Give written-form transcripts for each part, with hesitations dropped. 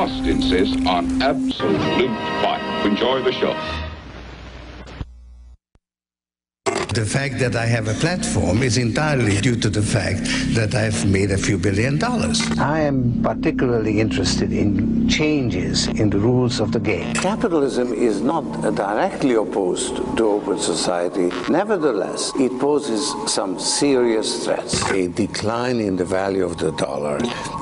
must insist on absolute quiet. Enjoy the show. The fact that I have a platform is entirely due to the fact that I've made a few $1 billion. I am particularly interested in changes in the rules of the game. Capitalism is not directly opposed to open society. Nevertheless, it poses some serious threats. A decline in the value of the dollar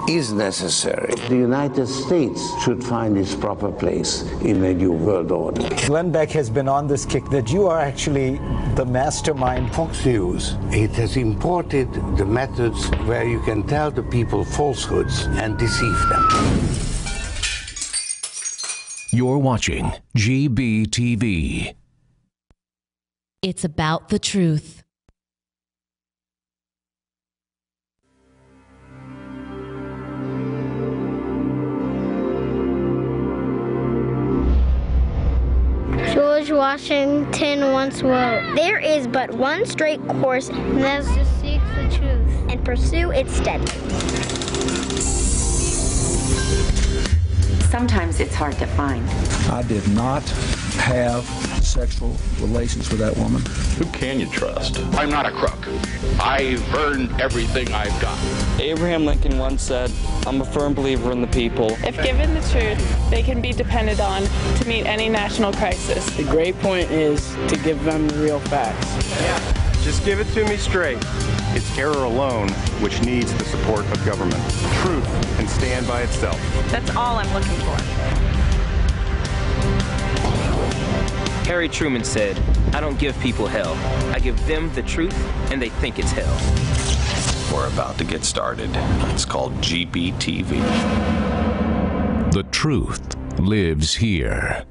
is necessary. The United States should find its proper place in a new world order. Glenn Beck has been on this kick that you are actually the mastermind. Fox News, it has imported the methods where you can tell the people falsehoods and deceive them. You're watching GBTV. It's about the truth. George Washington once wrote, "There is but one straight course, and that is to seek the truth and pursue it steadily." Sometimes it's hard to find. I did not have sexual relations with that woman. Who can you trust? I'm not a crook. I've earned everything I've got. Abraham Lincoln once said, "I'm a firm believer in the people." If given the truth, they can be depended on to meet any national crisis. The great point is to give them the real facts. Yeah, just give it to me straight. It's error alone which needs the support of government. Truth can stand by itself. That's all I'm looking for. Harry Truman said, "I don't give people hell. I give them the truth, and they think it's hell." We're about to get started. It's called GBTV. The truth lives here.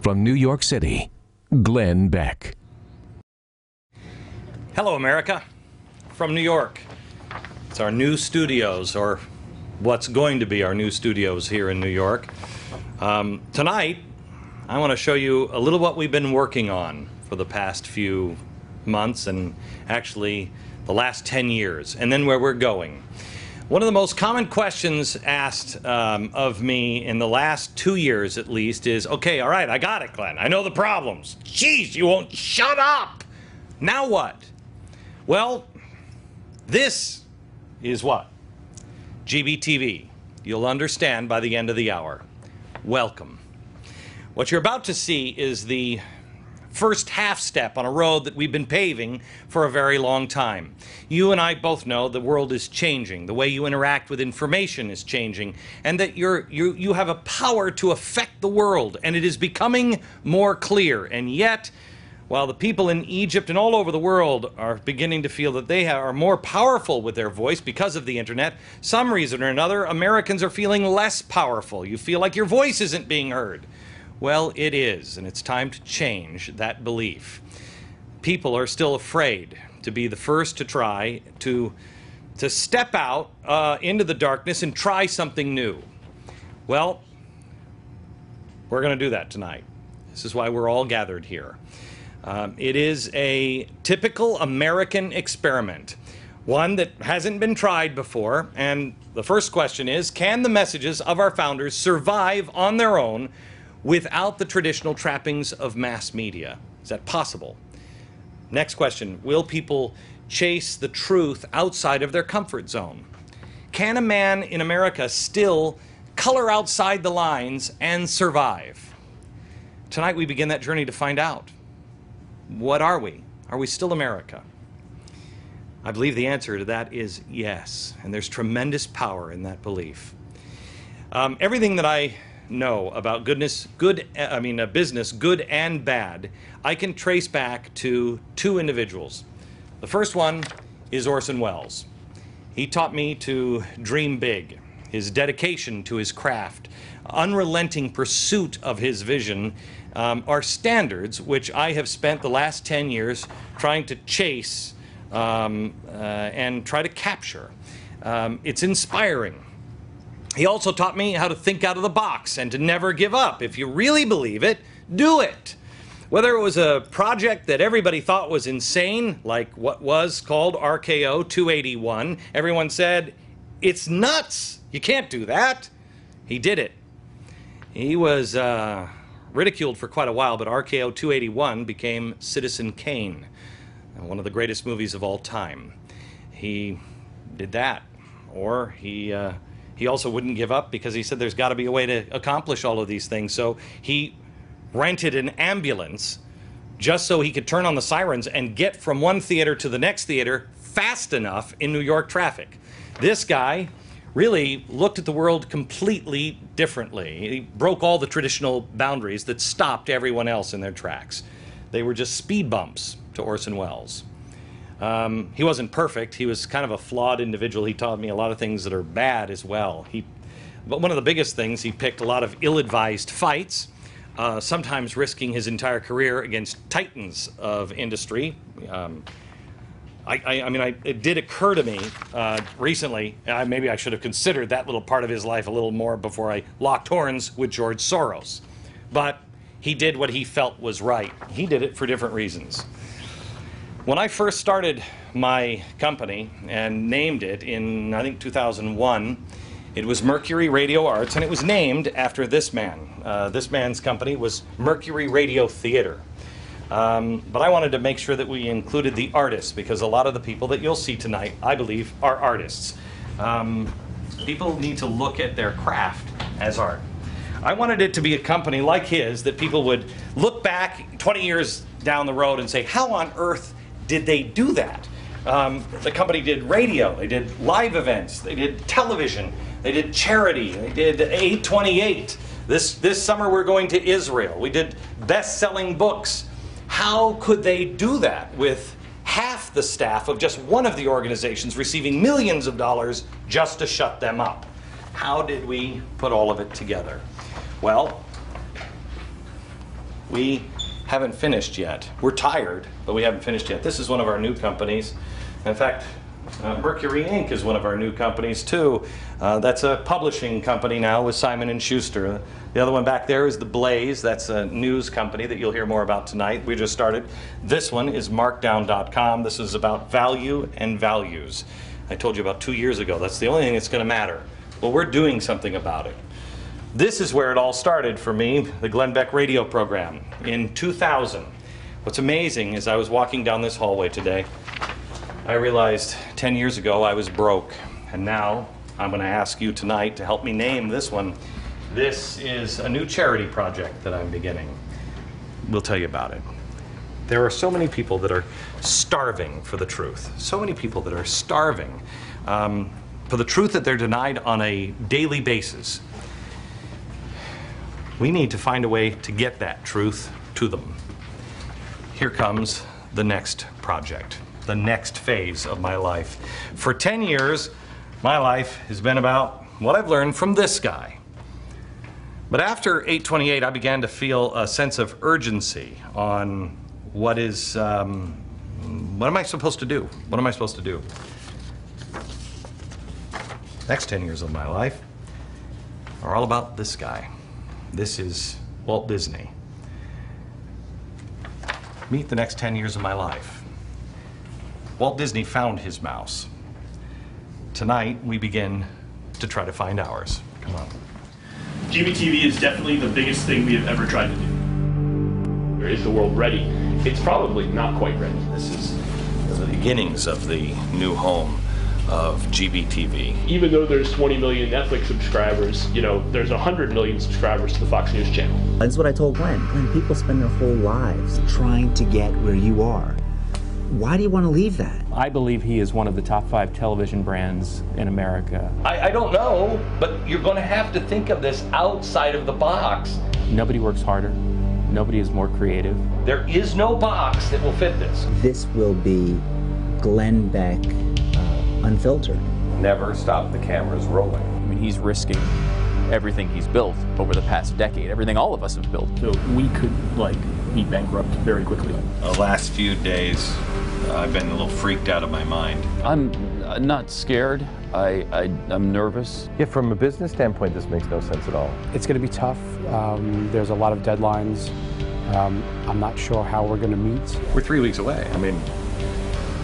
From New York City, Glenn Beck. Hello, America. From New York. It's our new studios, or what's going to be our new studios here in New York. Tonight, I want to show you a little what we've been working on for the past few months, and actually the last 10 years, and then where we're going. One of the most common questions asked of me in the last 2 years at least is, okay, all right, I got it, Glenn. I know the problems. Jeez, you won't shut up. Now what? Well, this is what? GBTV. You'll understand by the end of the hour. Welcome. What you're about to see is the first half step on a road that we've been paving for a very long time. You and I both know the world is changing. The way you interact with information is changing, and that you have a power to affect the world, and it is becoming more clear. And yet, while the people in Egypt and all over the world are beginning to feel that they are more powerful with their voice because of the internet, some reason or another, Americans are feeling less powerful. You feel like your voice isn't being heard. Well, it is, and it's time to change that belief. People are still afraid to be the first to try to step out into the darkness and try something new. Well, we're going to do that tonight. This is why we're all gathered here. It is a typical American experiment, one that hasn't been tried before, and the first question is, can the messages of our founders survive on their own without the traditional trappings of mass media? Is that possible? Next question, will people chase the truth outside of their comfort zone? Can a man in America still color outside the lines and survive? Tonight we begin that journey to find out. What are we? Are we still America? I believe the answer to that is yes, and there's tremendous power in that belief. Everything that I know about business, good and bad, I can trace back to two individuals. The first one is Orson Welles. He taught me to dream big. His dedication to his craft, unrelenting pursuit of his vision, are standards which I have spent the last 10 years trying to chase and try to capture. It's inspiring. He also taught me how to think out of the box and to never give up. If you really believe it, do it. Whether it was a project that everybody thought was insane, like what was called RKO 281, everyone said, it's nuts. You can't do that. He did it. He was ridiculed for quite a while, but RKO 281 became Citizen Kane, one of the greatest movies of all time. He did that. Or he also wouldn't give up because he said there's got to be a way to accomplish all of these things. So he rented an ambulance just so he could turn on the sirens and get from one theater to the next theater fast enough in New York traffic. This guy really looked at the world completely differently. He broke all the traditional boundaries that stopped everyone else in their tracks. They were just speed bumps to Orson Welles. He wasn't perfect. He was kind of a flawed individual. He taught me a lot of things that are bad as well. But one of the biggest things, he picked a lot of ill-advised fights, sometimes risking his entire career against titans of industry. It did occur to me recently, maybe I should have considered that little part of his life a little more before I locked horns with George Soros. But he did what he felt was right. He did it for different reasons. When I first started my company and named it in, I think, 2001, it was Mercury Radio Arts, and it was named after this man. This man's company was Mercury Radio Theater. But I wanted to make sure that we included the artists, because a lot of the people that you'll see tonight, I believe, are artists. People need to look at their craft as art. I wanted it to be a company like his that people would look back 20 years down the road and say, how on earth did they do that? The company did radio, they did live events, they did television, they did charity, they did 828. This summer we're going to Israel. We did best-selling books. How could they do that with half the staff of just one of the organizations receiving millions of dollars just to shut them up? How did we put all of it together? Well, we haven't finished yet. We're tired, but we haven't finished yet. This is one of our new companies. In fact, Mercury Inc. is one of our new companies too. That's a publishing company now with Simon & Schuster. The other one back there is The Blaze. That's a news company that you'll hear more about tonight. We just started. This one is Markdown.com. This is about value and values. I told you about 2 years ago. That's the only thing that's going to matter. Well, we're doing something about it. This is where it all started for me, the Glenn Beck radio program in 2000. What's amazing is I was walking down this hallway today. I realized 10 years ago I was broke, and now I'm going to ask you tonight to help me name this one. This is a new charity project that I'm beginning. We'll tell you about it. There are so many people that are starving for the truth. So many people that are starving for the truth that they're denied on a daily basis. We need to find a way to get that truth to them. Here comes the next project, the next phase of my life. For 10 years, my life has been about what I've learned from this guy. But after 828, I began to feel a sense of urgency on what am I supposed to do? What am I supposed to do? Next 10 years of my life are all about this guy. This is Walt Disney. Meet the next 10 years of my life. Walt Disney found his mouse. Tonight, we begin to try to find ours. Come on. GBTV is definitely the biggest thing we have ever tried to do. Is the world ready? It's probably not quite ready. This is the beginnings of the new home of GBTV. Even though there's 20 million Netflix subscribers, there's 100 million subscribers to the Fox News channel. That's what I told Glenn. Glenn, people spend their whole lives trying to get where you are. Why do you want to leave that? I believe he is one of the top 5 television brands in America. I don't know, but you're going to have to think of this outside of the box. Nobody works harder. Nobody is more creative. There is no box that will fit this. This will be Glenn Beck unfiltered. Never stop the cameras rolling. I mean, he's risking everything he's built over the past decade, everything all of us have built. So we could, be bankrupt very quickly. The last few days, I've been a little freaked out of my mind. I'm not scared. I'm nervous. Yeah, from a business standpoint, this makes no sense at all. It's going to be tough. There's a lot of deadlines. I'm not sure how we're going to meet. We're 3 weeks away. I mean,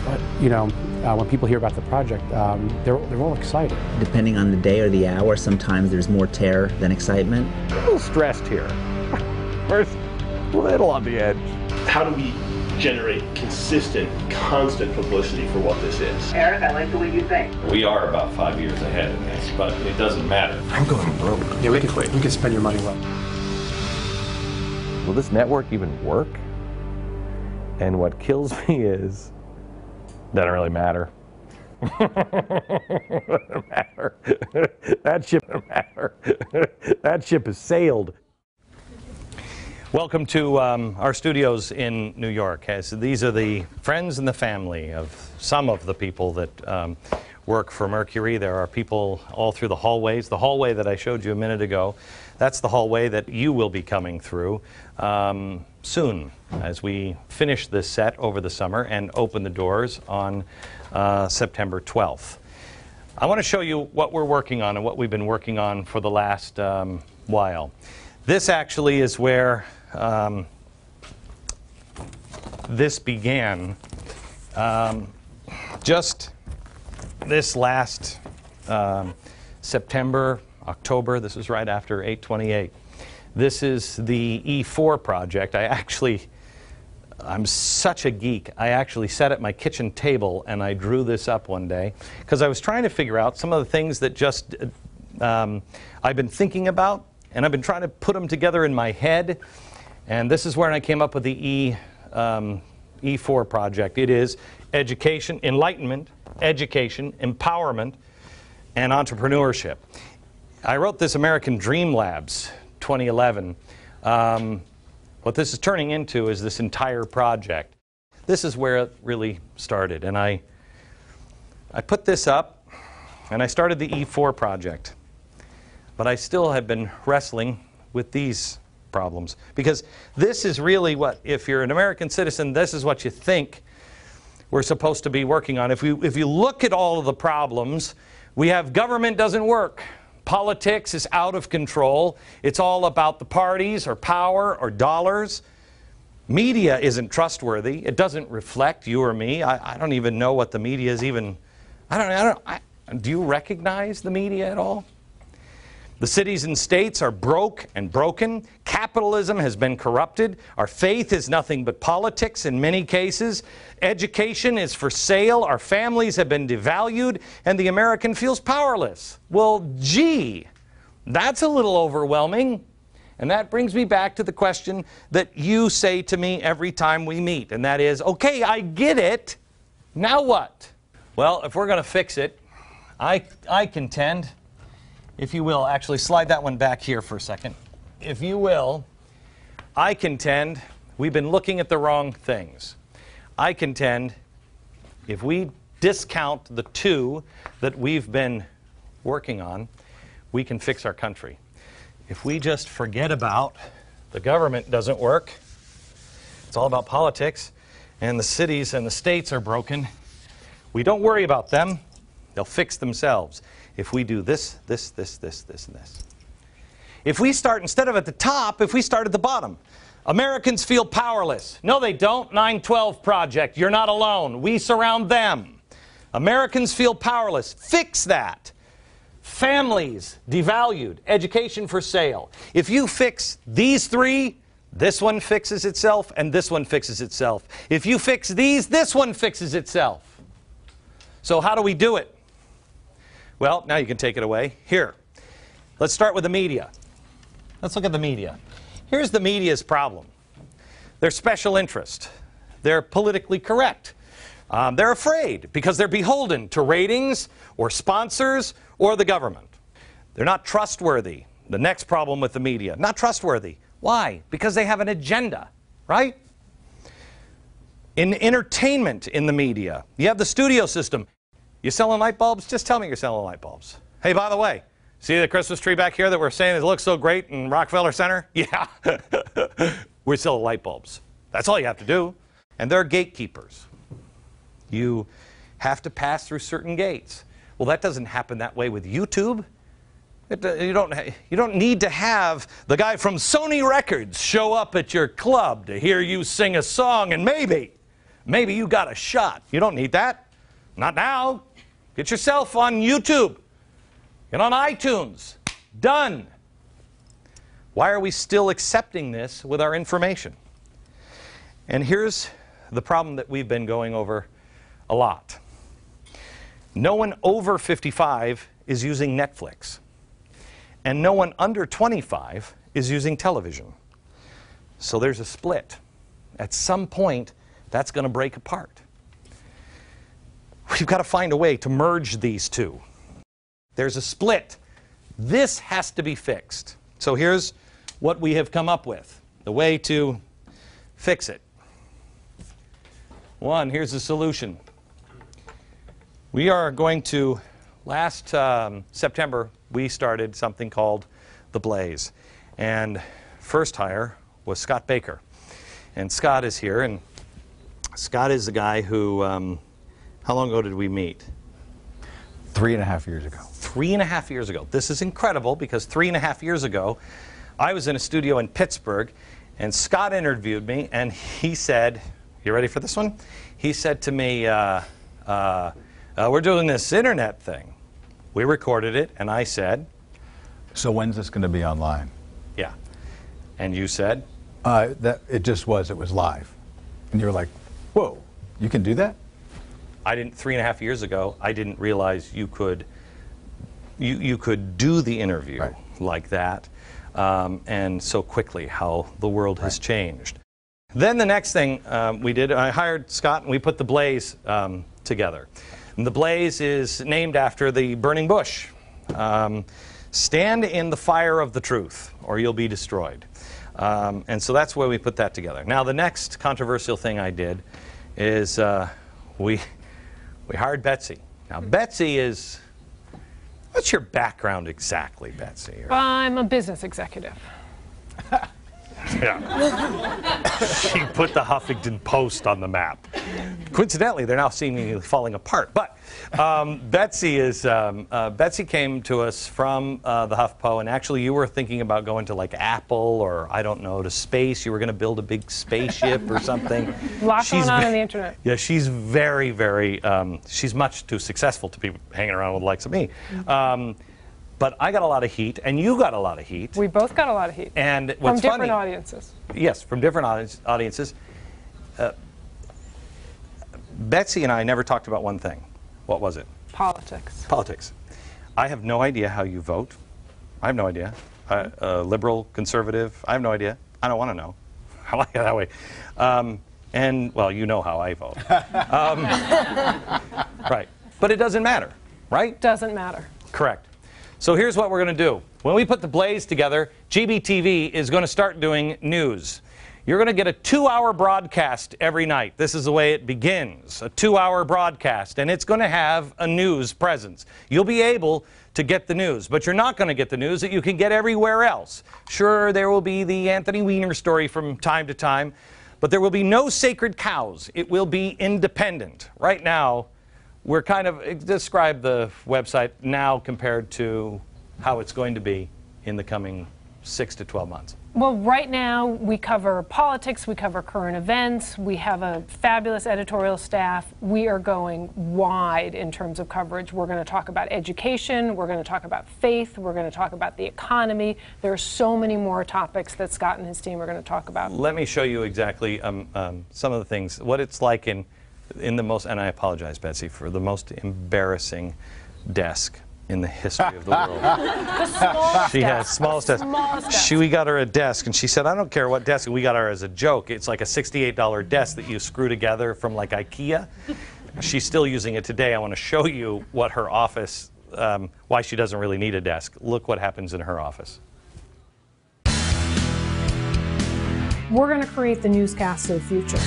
But, you know, when people hear about the project, they're all excited. Depending on the day or the hour, sometimes there's more terror than excitement. A little stressed here. First, a little on the edge. How do we generate consistent, constant publicity for what this is? Eric, I like the way you think. We are about 5 years ahead in this, but it doesn't matter. I'm going broke. Yeah, we can spend your money well. Will this network even work? And what kills me is, doesn't really matter. Doesn't matter. That ship doesn't matter. That ship has sailed. Welcome to our studios in New York. These are the friends and the family of some of the people that work for Mercury. There are people all through the hallways. The hallway that I showed you a minute ago, that's the hallway that you will be coming through soon as we finish this set over the summer and open the doors on September 12th. I want to show you what we're working on and what we've been working on for the last while. This actually is where this began. Just this last September, October, this was right after 8/28. This is the E4 project. I'm such a geek. I actually sat at my kitchen table and I drew this up one day because I was trying to figure out some of the things that just I've been thinking about, and I've been trying to put them together in my head. And this is where I came up with the E4 project. It is education, enlightenment, education, empowerment, and entrepreneurship. I wrote this American Dream Labs 2011. What this is turning into is this entire project. This is where it really started. And I put this up, and I started the E4 project. But I still have been wrestling with these problems. Because this is really what, if you're an American citizen, this is what you think we're supposed to be working on. If you look at all of the problems, we have government doesn't work. Politics is out of control. It's all about the parties or power or dollars. Media isn't trustworthy. It doesn't reflect you or me. I don't even know what the media is even. Do you recognize the media at all? The cities and states are broke and broken. Capitalism has been corrupted. Our faith is nothing but politics in many cases. Education is for sale. Our families have been devalued, and the American feels powerless. Well, gee, that's a little overwhelming. And that brings me back to the question that you say to me every time we meet, and that is, okay, I get it. Now what? Well, if we're going to fix it, I contend, if you will, actually slide that one back here for a second. If you will, I contend we've been looking at the wrong things. I contend if we discount the two that we've been working on, we can fix our country. If we just forget about the government doesn't work, it's all about politics, and the cities and the states are broken, we don't worry about them, they'll fix themselves. If we do this, this, this, this, this, and this. If we start, instead of at the top, if we start at the bottom. Americans feel powerless. No, they don't. 9/12 Project. You're not alone. We surround them. Americans feel powerless. Fix that. Families devalued. Education for sale. If you fix these three, this one fixes itself, and this one fixes itself. If you fix these, this one fixes itself. So how do we do it? Well, now you can take it away. Here, let's start with the media. Let's look at the media. Here's the media's problem. They're special interest. They're politically correct. They're afraid because they're beholden to ratings or sponsors or the government. They're not trustworthy. The next problem with the media, not trustworthy. Why? Because they have an agenda, right? In entertainment in the media, you have the studio system. You selling light bulbs? Just tell me you're selling light bulbs. Hey, by the way, see the Christmas tree back here that we're saying it looks so great in Rockefeller Center? Yeah. We're selling light bulbs. That's all you have to do. And they're gatekeepers. You have to pass through certain gates. Well, that doesn't happen that way with YouTube. You don't need to have the guy from Sony Records show up at your club to hear you sing a song and maybe Maybe you got a shot. You don't need that. Not now. Get yourself on YouTube. Get on iTunes. Done. Why are we still accepting this with our information? And here's the problem that we've been going over a lot. No one over 55 is using Netflix. And no one under 25 is using television. So there's a split. At some point, that's going to break apart. We've got to find a way to merge these two. There's a split. This has to be fixed. So here's what we have come up with, the way to fix it. One, here's the solution. We are going to, last September, we started something called The Blaze. And first hire was Scott Baker. And Scott is here, and Scott is the guy who, how long ago did we meet? 3.5 years ago. 3.5 years ago. This is incredible because 3.5 years ago, I was in a studio in Pittsburgh, and Scott interviewed me, and he said, you ready for this one? He said to me, we're doing this internet thing. We recorded it, and I said, so when's this going to be online? Yeah. And you said? That it just was. It was live. And you were like, whoa, you can do that? I didn't, 3.5 years ago, I didn't realize you could do the interview like that, and so quickly, how the world has changed. Then the next thing we did, I hired Scott, and we put The Blaze together. And The Blaze is named after the burning bush. Stand in the fire of the truth, or you'll be destroyed. And so that's where we put that together. Now, the next controversial thing I did is we hired Betsy. Now, Betsy is, what's your background exactly, Betsy? I'm a business executive. Yeah. She put the Huffington Post on the map. Coincidentally, they're now seemingly falling apart. But Betsy is Betsy came to us from the HuffPo, and actually you were thinking about going to like Apple or I don't know, to space. You were going to build a big spaceship or something. Lots going on the internet. Yeah, she's very, very. She's much too successful to be hanging around with the likes of me. But I got a lot of heat, and you got a lot of heat. We both got a lot of heat. And from what's different audiences. Yes, from different audiences. Betsy and I never talked about one thing. What was it? Politics. Politics. I have no idea how you vote. I have no idea. Liberal, conservative, I have no idea. I don't want to know. I like it that way. And, well, you know how I vote. Right. But it doesn't matter, right? Doesn't matter. Correct. So here's what we're going to do. When we put The Blaze together, GBTV is going to start doing news. You're going to get a 2-hour broadcast every night. This is the way it begins, a 2-hour broadcast, and it's going to have a news presence. You'll be able to get the news, but you're not going to get the news that you can get everywhere else. Sure, there will be the Anthony Weiner story from time to time, but there will be no sacred cows. It will be independent. Right now, we're kind of, describe the website now compared to how it's going to be in the coming 6 to 12 months. Well, right now we cover politics, we cover current events, we have a fabulous editorial staff. We are going wide in terms of coverage. We're going to talk about education, we're going to talk about faith, we're going to talk about the economy. There are so many more topics that Scott and his team are going to talk about. Let me show you exactly some of the things, what it's like in the most, and I apologize, Betsy, for the most embarrassing desk in the history of the world. The smallest she has smallest desk. We got her a desk, and she said, I don't care what desk. We got her as a joke. It's like a $68 desk that you screw together from like IKEA. She's still using it today. I want to show you what her office, why she doesn't really need a desk. Look what happens in her office. We're going to create the newscast of the future.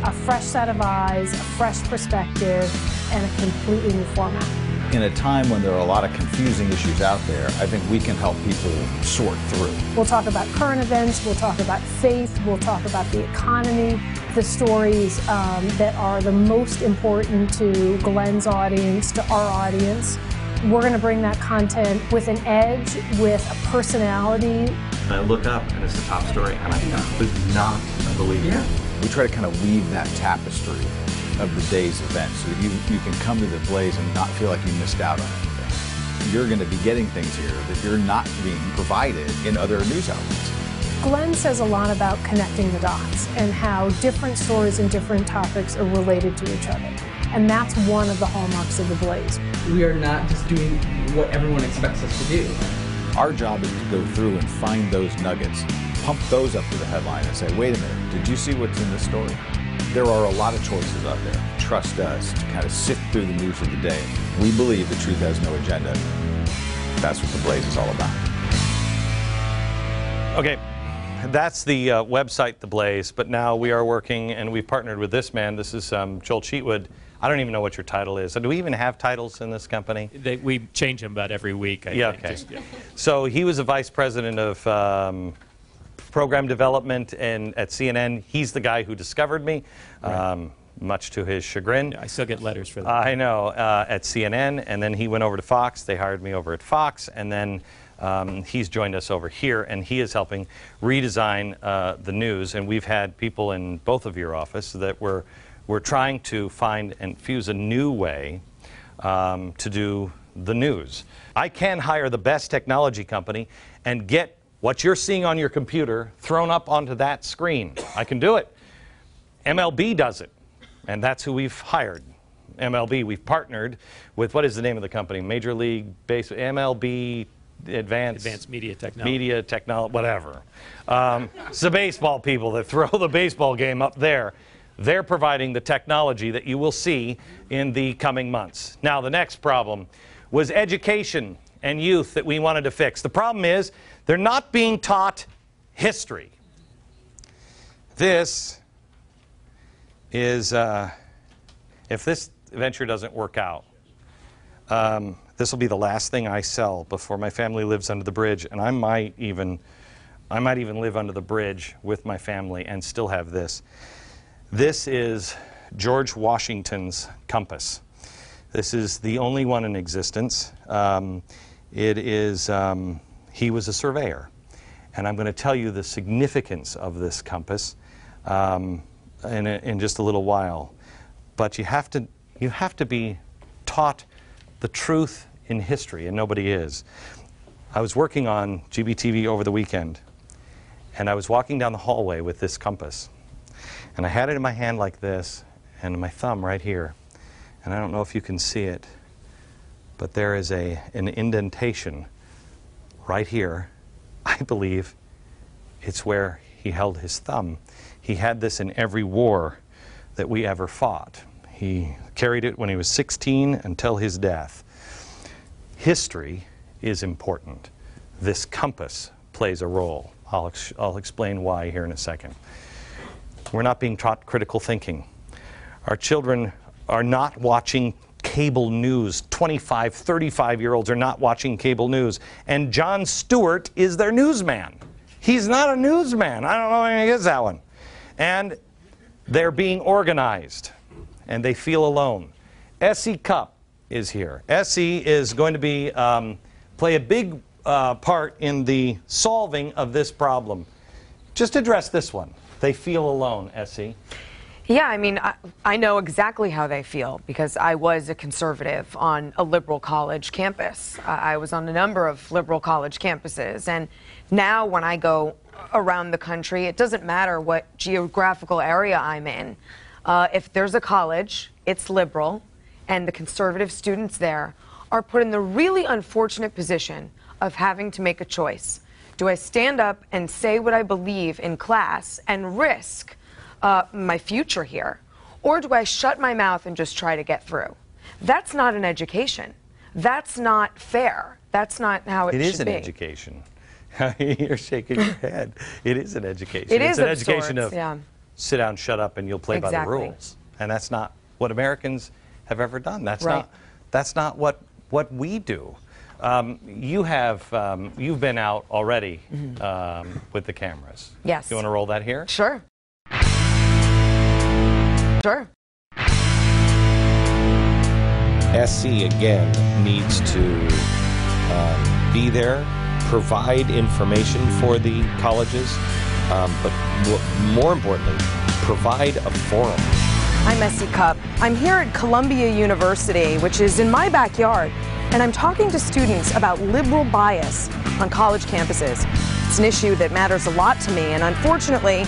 A fresh set of eyes, a fresh perspective, and a completely new format. In a time when there are a lot of confusing issues out there, I think we can help people sort through. We'll talk about current events, we'll talk about faith, we'll talk about the economy, the stories that are the most important to Glenn's audience, to our audience. We're going to bring that content with an edge, with a personality. I look up and it's the top story, and I could not believe it. We try to kind of weave that tapestry of the day's events so that you can come to the Blaze and not feel like you missed out on anything. You're going to be getting things here that you're not being provided in other news outlets. Glenn says a lot about connecting the dots and how different stories and different topics are related to each other. And that's one of the hallmarks of the Blaze. We are not just doing what everyone expects us to do. Our job is to go through and find those nuggets, pump those up to the headline and say, wait a minute, did you see what's in this story? There are a lot of choices out there. Trust us to kind of sift through the news of the day. We believe the truth has no agenda. That's what the Blaze is all about. Okay, that's the website, The Blaze, but now we are working and we've partnered with this man. This is Joel Cheatwood. I don't even know what your title is. Do we even have titles in this company? We change them about every week, I think. Okay. So he was a vice president of program development at CNN. He's the guy who discovered me, right. Much to his chagrin. Yeah, I still get letters for that. I know, at CNN, and then he went over to Fox. They hired me over at Fox, and then he's joined us over here, and he is helping redesign the news. And we've had people in both of your office that we're trying to find and fuse a new way to do the news. I can hire the best technology company and get what you're seeing on your computer thrown up onto that screen. I can do it. MLB does it, and that's who we've hired. MLB, we've partnered with, what is the name of the company? Major League Baseball, MLB Advanced Media Technology. Media Technology, whatever. It's the baseball people that throw the baseball game up there. They're providing the technology that you will see in the coming months. Now, the next problem was education and youth that we wanted to fix. The problem is they're not being taught history. This is, if this venture doesn't work out, this will be the last thing I sell before my family lives under the bridge, and I might even live under the bridge with my family and still have this. This is George Washington's compass. This is the only one in existence. He was a surveyor, and I'm going to tell you the significance of this compass in just a little while. But you have to be taught the truth in history, and nobody is. I was working on GBTV over the weekend, and I was walking down the hallway with this compass, and I had it in my hand like this, and my thumb right here, and I don't know if you can see it, but there is an indentation right here. I believe it's where he held his thumb. He had this in every war that we ever fought. He carried it when he was 16 until his death. History is important. This compass plays a role. I'll explain why here in a second. We're not being taught critical thinking. Our children are not watching cable news. 25, 35-year-olds are not watching cable news. And Jon Stewart is their newsman. He's not a newsman. I don't know if he is that one. And they're being organized, and they feel alone. Essie Cupp is here. Essie is going to be play a big part in the solving of this problem. Just address this one. They feel alone, Essie. Yeah, I mean, I know exactly how they feel because I was a conservative on a liberal college campus. I was on a number of liberal college campuses, and now when I go around the country, it doesn't matter what geographical area I'm in. If there's a college, it's liberal, and the conservative students there are put in the really unfortunate position of having to make a choice. Do I stand up and say what I believe in class and risk my future here? Or do I shut my mouth and just try to get through? That's not an education. That's not fair. That's not how it should be. It is an education. You're shaking your head. It is an education. It's an education of sit down, shut up, and you'll play by the rules. And that's not what Americans have ever done. That's not what we do. You've been out already with the cameras. Yes. You want to roll that here? Sure. Sure. SC again needs to be there, provide information for the colleges, but more importantly, provide a forum. I'm Vissi Cup. I'm here at Columbia University, which is in my backyard, and I'm talking to students about liberal bias on college campuses. It's an issue that matters a lot to me, and unfortunately,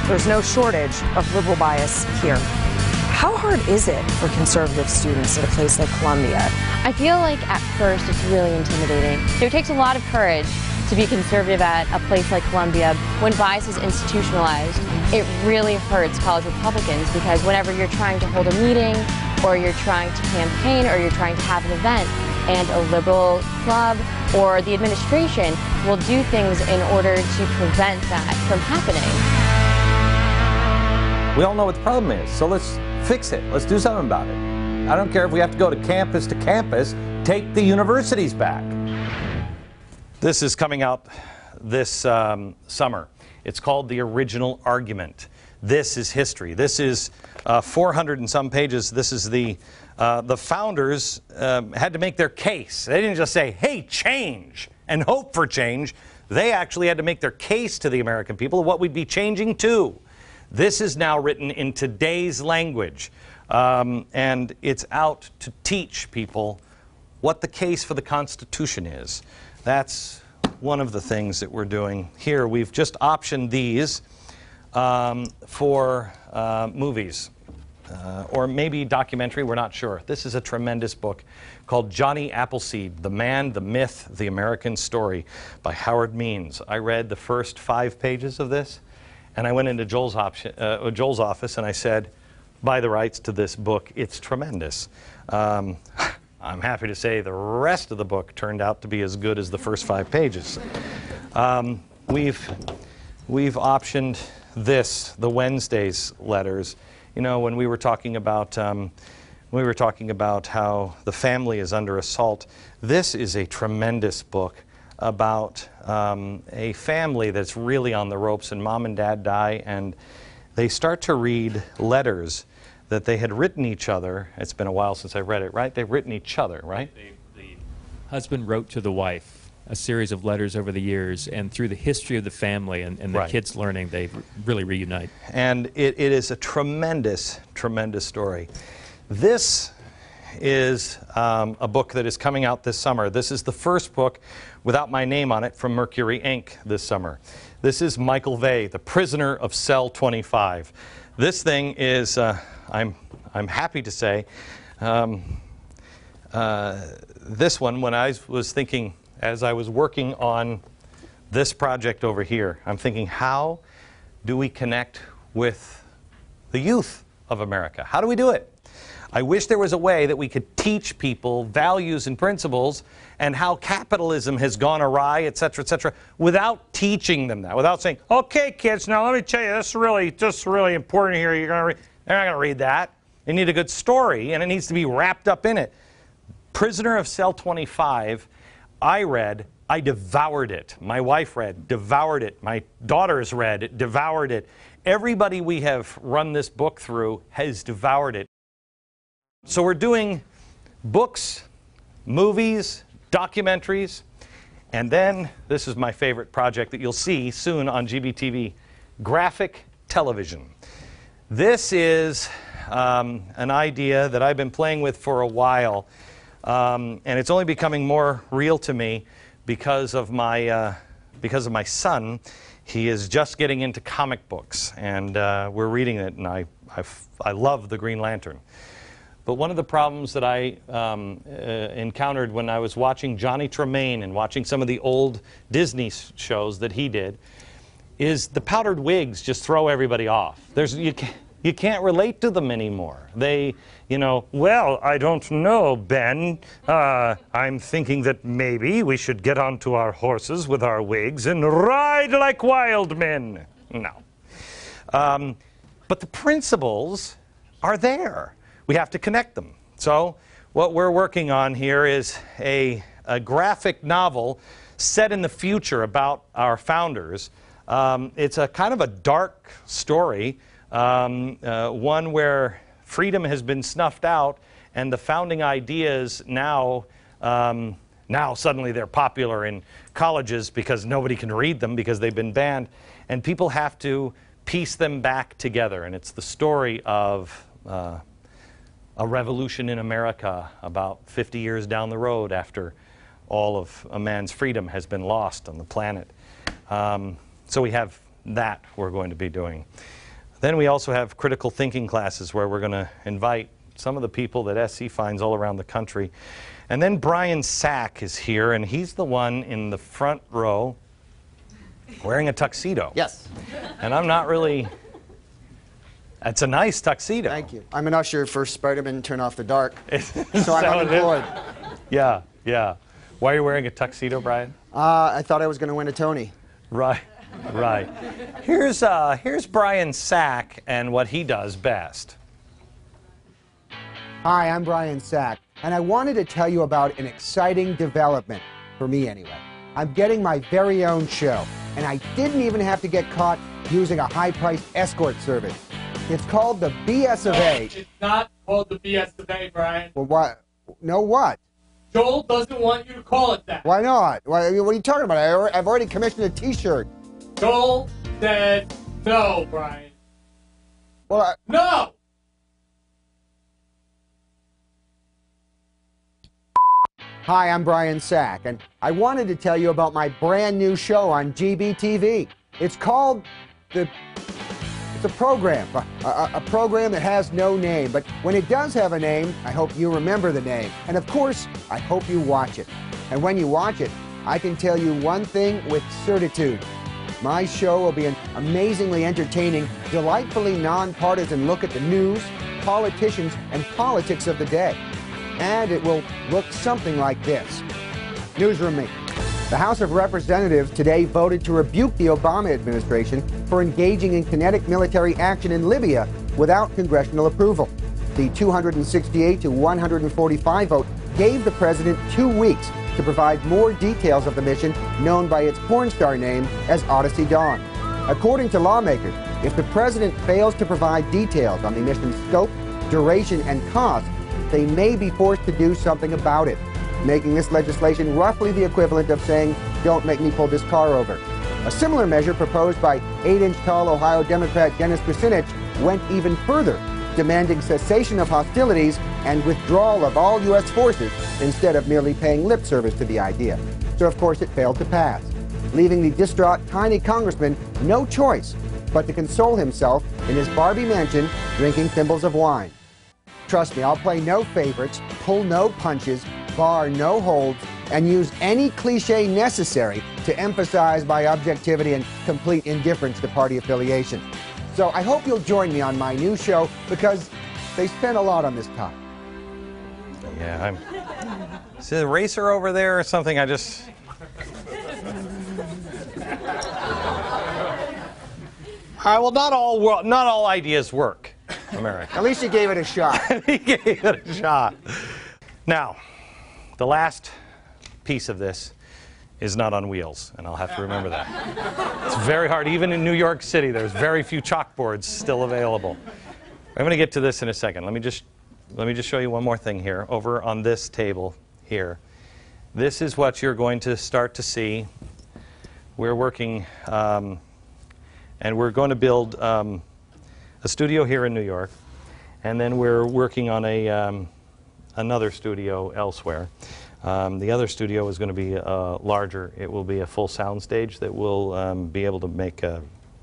there's no shortage of liberal bias here. How hard is it for conservative students at a place like Columbia? I feel like at first it's really intimidating. It takes a lot of courage to be conservative at a place like Columbia. When bias is institutionalized, it really hurts college Republicans, because whenever you're trying to hold a meeting, or you're trying to campaign, or you're trying to have an event, and a liberal club or the administration will do things in order to prevent that from happening. We all know what the problem is, so let's fix it. Let's do something about it. I don't care if we have to go to campus, take the universities back. This is coming out this summer. It's called The Original Argument. This is history. This is 400 and some pages. This is the founders had to make their case. They didn't just say, hey, change, and hope for change. They actually had to make their case to the American people of what we'd be changing to. This is now written in today's language, and it's out to teach people what the case for the Constitution is. That's one of the things that we're doing here. We've just optioned these for movies. Or maybe documentary, we're not sure. This is a tremendous book called Johnny Appleseed, The Man, the Myth, the American Story by Howard Means. I read the first 5 pages of this, and I went into Joel's office and I said, buy the rights to this book. It's tremendous. I'm happy to say the rest of the book turned out to be as good as the first 5 pages. We've optioned this, the Wednesday's letters. You know, when we were talking about how the family is under assault, this is a tremendous book about a family that's really on the ropes, and mom and dad die, and they start to read letters that they had written each other. It's been a while since I read it, right? They've written each other, right? The husband wrote to the wife a series of letters over the years, and through the history of the family and the kids learning, they really reunite. And it is a tremendous, tremendous story. This is a book that is coming out this summer. This is the first book without my name on it from Mercury Inc. this summer. This is Michael Vey, The Prisoner of Cell 25. This thing is, I'm happy to say, this one, when I was thinking, as I was working on this project over here, I'm thinking, how do we connect with the youth of America? How do we do it? I wish there was a way that we could teach people values and principles and how capitalism has gone awry, et cetera, without teaching them that, without saying, okay, kids, now let me tell you, this is really important here. They're not going to read that. They need a good story, and it needs to be wrapped up in it. Prisoner of Cell 25, I read, I devoured it. My wife read, devoured it. My daughters read, devoured it. Everybody we have run this book through has devoured it. So we're doing books, movies, documentaries, and then this is my favorite project that you'll see soon on GBTV, graphic television. This is an idea that I've been playing with for a while. And it's only becoming more real to me because of my son. He is just getting into comic books, and we're reading it, and I love the Green Lantern. But one of the problems that I encountered when I was watching Johnny Tremaine and watching some of the old Disney shows that he did is the powdered wigs just throw everybody off. You can't relate to them anymore. They, well, I don't know, Ben. I'm thinking that maybe we should get onto our horses with our wigs and ride like wild men. No. But the principles are there. We have to connect them. So what we're working on here is a graphic novel set in the future about our founders. It's a kind of a dark story. One where freedom has been snuffed out, and the founding ideas now suddenly they're popular in colleges because nobody can read them because they've been banned. and people have to piece them back together. And it's the story of a revolution in America about 50 years down the road after all of a man's freedom has been lost on the planet. So we have that we're going to be doing. Then we also have critical thinking classes where we're going to invite some of the people that SC finds all around the country. And then Brian Sack is here, and he's the one in the front row wearing a tuxedo. Yes. And I'm not really... It's a nice tuxedo. Thank you. I'm an usher for Spider-Man Turn Off the Dark, so I'm unemployed. Yeah, yeah. Why are you wearing a tuxedo, Brian? I thought I was going to win a Tony. Right, right. Here's Brian Sack and what he does best. Hi, I'm Brian Sack, and I wanted to tell you about an exciting development, for me anyway. I'm getting my very own show, and I didn't even have to get caught using a high-priced escort service. It's called the BS of A. It's not called the BS of A, Brian. Well, what? No, what? Joel doesn't want you to call it that. Why not? What are you talking about? I've already commissioned a T-shirt. Joel said no, Brian. Well, no! Hi, I'm Brian Sack, and I wanted to tell you about my brand new show on GBTV. It's called It's a program, a program that has no name, but when it does have a name, I hope you remember the name. And of course, I hope you watch it. And when you watch it, I can tell you one thing with certitude. My show will be an amazingly entertaining, delightfully nonpartisan look at the news, politicians, and politics of the day. And it will look something like this. Newsroom me. The House of Representatives today voted to rebuke the Obama administration for engaging in kinetic military action in Libya without congressional approval. The 268 to 145 vote gave the president 2 weeks to provide more details of the mission known by its porn star name as Odyssey Dawn. According to lawmakers, if the president fails to provide details on the mission's scope, duration, and cost, they may be forced to do something about it, making this legislation roughly the equivalent of saying, "Don't make me pull this car over." A similar measure proposed by 8-inch-tall Ohio Democrat Dennis Kucinich went even further, demanding cessation of hostilities and withdrawal of all U.S. forces instead of merely paying lip service to the idea. So, of course, it failed to pass, leaving the distraught tiny congressman no choice but to console himself in his Barbie mansion drinking thimbles of wine. Trust me, I'll play no favorites, pull no punches, bar no holds, and use any cliche necessary to emphasize my objectivity and complete indifference to party affiliation. So I hope you'll join me on my new show because they spent a lot on this topic. Yeah, is it a racer over there or something? All right, well, not all ideas work, America. At least you gave it a shot. He gave it a shot. Now, the last piece of this is not on wheels, and I'll have to remember that. It's very hard. Even in New York City, there's very few chalkboards still available. I'm going to get to this in a second. Let me just show you one more thing here. Over on this table here, this is what you're going to start to see. We're working, and we're going to build a studio here in New York, and then we're working on another studio elsewhere. The other studio is going to be larger. It will be a full sound stage that we'll be able to make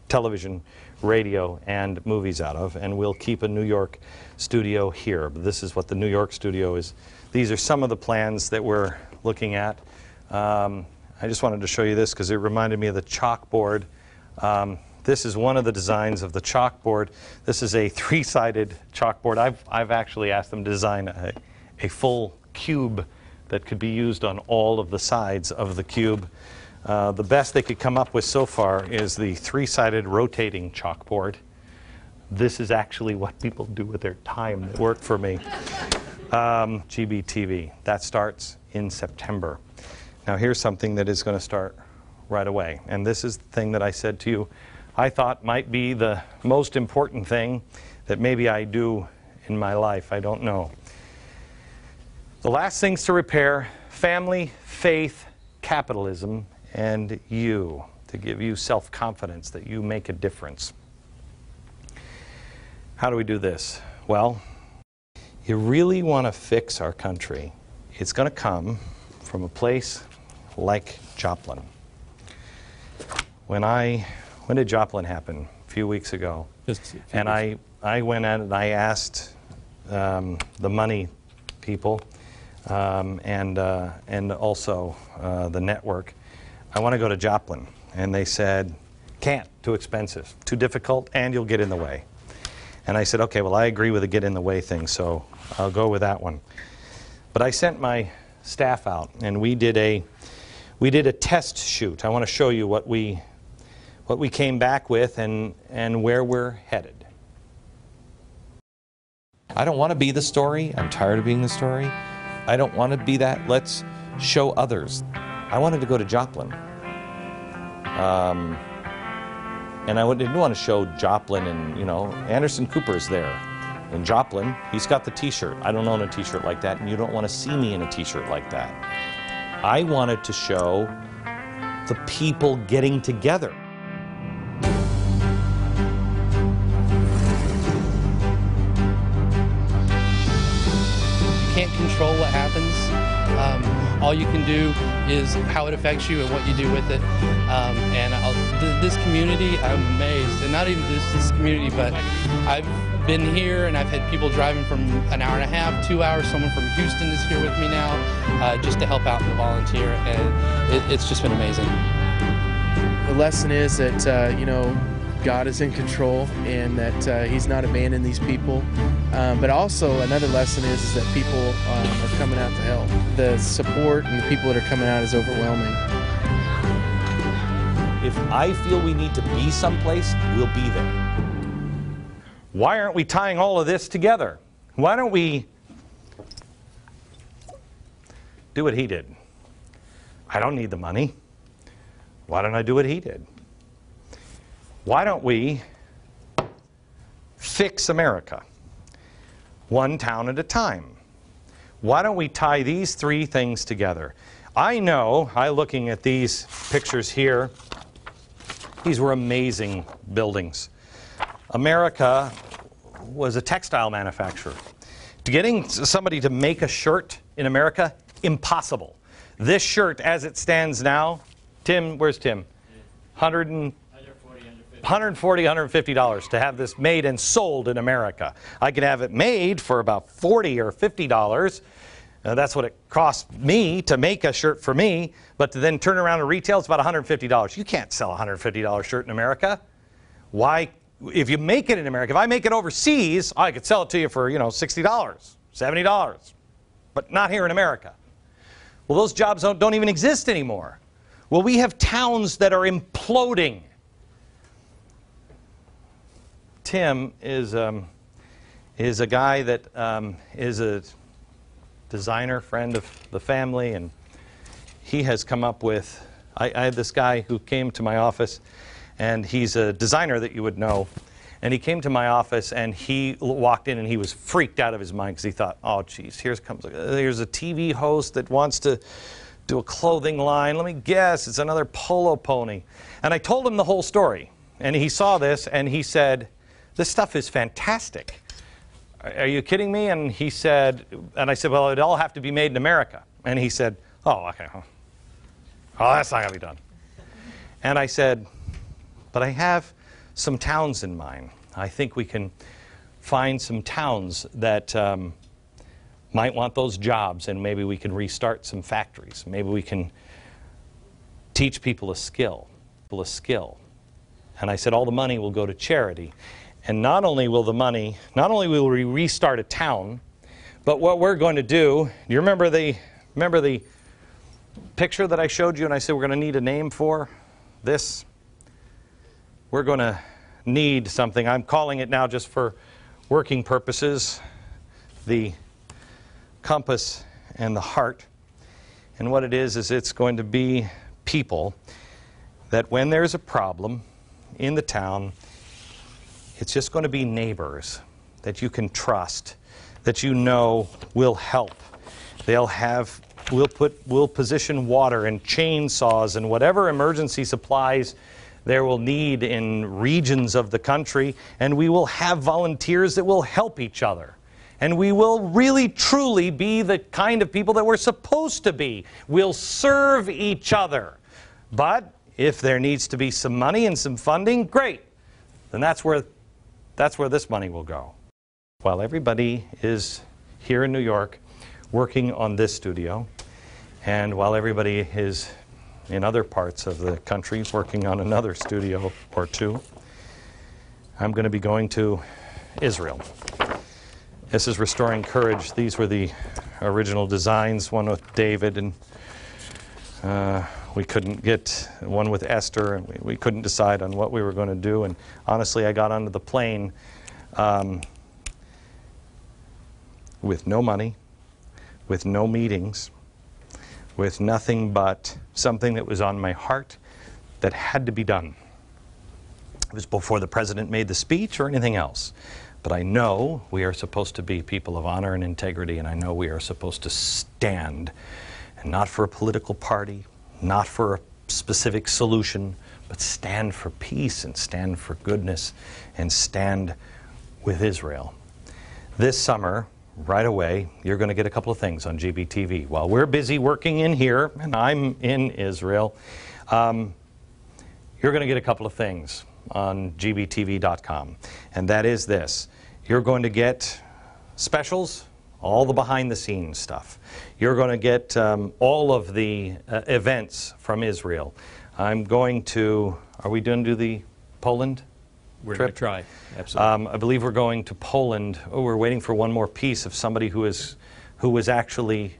television, radio, and movies out of, and we'll keep a New York studio here. But this is what the New York studio is. These are some of the plans that we're looking at. I just wanted to show you this because it reminded me of the chalkboard. This is one of the designs of the chalkboard. This is a three-sided chalkboard. I've actually asked them to design a full cube that could be used on all of the sides of the cube. The best they could come up with so far is the three-sided rotating chalkboard. This is actually what people do with their time that worked for me. GBTV. That starts in September. Now here's something that is going to start right away. And this is the thing that I said to you I thought might be the most important thing that maybe I do in my life. I don't know. The last things to repair: family, faith, capitalism, and you. to give you self-confidence that you make a difference. How do we do this? Well, you really want to fix our country. It's going to come from a place like Joplin. When did Joplin happen? A few weeks ago. And I went in and I asked the money people and also the network, I want to go to Joplin. And they said, can't, too expensive, too difficult, and you'll get in the way. And I said, okay, well, I agree with the get in the way thing, so I'll go with that one. But I sent my staff out, and we did a test shoot. I want to show you what we came back with and where we're headed. I don't want to be the story. I'm tired of being the story. I don't want to be that. Let's show others. I wanted to go to Joplin. And I didn't want to show Joplin and, you know, Anderson Cooper's there. In Joplin, he's got the t-shirt. I don't own a t-shirt like that, and you don't want to see me in a t-shirt like that. I wanted to show the people getting together. You can't control what happens. All you can do is how it affects you and what you do with it. This community, I'm amazed, and not even just this community, but I've been here and I've had people driving from an hour and a half, 2 hours. Someone from Houston is here with me now, just to help out and volunteer, and it's just been amazing. The lesson is that you know, God is in control and that He's not abandoning these people. But also another lesson is that people are coming out to help. The support and the people that are coming out is overwhelming. If I feel we need to be someplace, we'll be there. Why aren't we tying all of this together? Why don't we do what he did? I don't need the money. Why don't I do what he did? Why don't we fix America? One town at a time. Why don't we tie these three things together? I know, looking at these pictures here, these were amazing buildings. America was a textile manufacturer. Getting somebody to make a shirt in America, impossible. This shirt, as it stands now, Tim, where's Tim? $140, $150 to have this made and sold in America. I could have it made for about $40 or $50. That's what it cost me to make a shirt for me, but to then turn around and retail, it's about $150. You can't sell a $150 shirt in America. Why? If you make it in America, if I make it overseas, I could sell it to you for, you know, $60, $70, but not here in America. Well, those jobs don't even exist anymore. Well, we have towns that are imploding. Tim is a guy that is a designer, friend of the family, and he has come up with, I had this guy who came to my office, and he's a designer that you would know, and he came to my office and he walked in and he was freaked out of his mind because he thought, oh geez, here's a TV host that wants to do a clothing line. Let me guess, it's another polo pony. And I told him the whole story, and he saw this and he said, this stuff is fantastic. Are you kidding me? And he said, and I said, well, it'd all have to be made in America. And he said, oh, okay. Oh, that's not going to be done. And I said, but I have some towns in mind. I think we can find some towns that might want those jobs, and maybe we can restart some factories. Maybe we can teach people a skill. And I said, all the money will go to charity. And not only will we restart a town, but what we're going to do, you remember the picture that I showed you and I said we're going to need a name for this? We're going to need something. I'm calling it now just for working purposes, the compass and the heart. And what it is it's going to be people that when there's a problem in the town, it's just going to be neighbors that you can trust, that you know will help. They'll have We'll position water and chainsaws and whatever emergency supplies there will need in regions of the country, and we will have volunteers that will help each other. And we will really, truly be the kind of people that we're supposed to be. We'll serve each other. But if there needs to be some money and some funding, great. Then that's where this money will go. While everybody is here in New York working on this studio, and while everybody is in other parts of the country working on another studio or two, I'm going to be going to Israel. This is Restoring Courage. These were the original designs, one with David, and we couldn't get one with Esther, and we couldn't decide on what we were going to do. And honestly, I got onto the plane with no money, with no meetings, with nothing but something that was on my heart that had to be done. It was before the president made the speech or anything else. But I know we are supposed to be people of honor and integrity, and I know we are supposed to stand, and not for a political party, not for a specific solution, but stand for peace and stand for goodness and stand with Israel. This summer, right away, you're going to get a couple of things on GBTV. While we're busy working in here, and I'm in Israel, you're going to get a couple of things on GBTV.com. And that is this. You're going to get specials, all the behind-the-scenes stuff. You're going to get all of the events from Israel. I'm going to, are we going to do the Poland We're trip? going to try, absolutely. I believe we're going to Poland. Oh, we're waiting for one more piece of somebody who was actually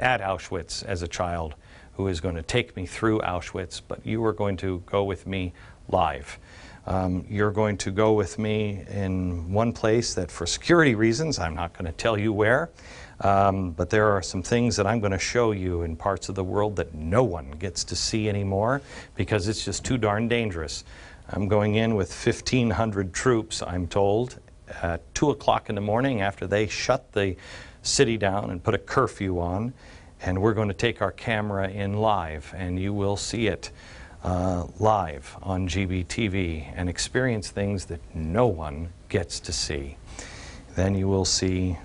at Auschwitz as a child, who is going to take me through Auschwitz, but you are going to go with me live. You're going to go with me in one place that, for security reasons, I'm not going to tell you where, but there are some things that I'm going to show you in parts of the world that no one gets to see anymore because it's just too darn dangerous. I'm going in with 1,500 troops, I'm told, at 2 o'clock in the morning after they shut the city down and put a curfew on, and we're going to take our camera in live, and you will see it live on GBTV and experience things that no one gets to see. Then you will see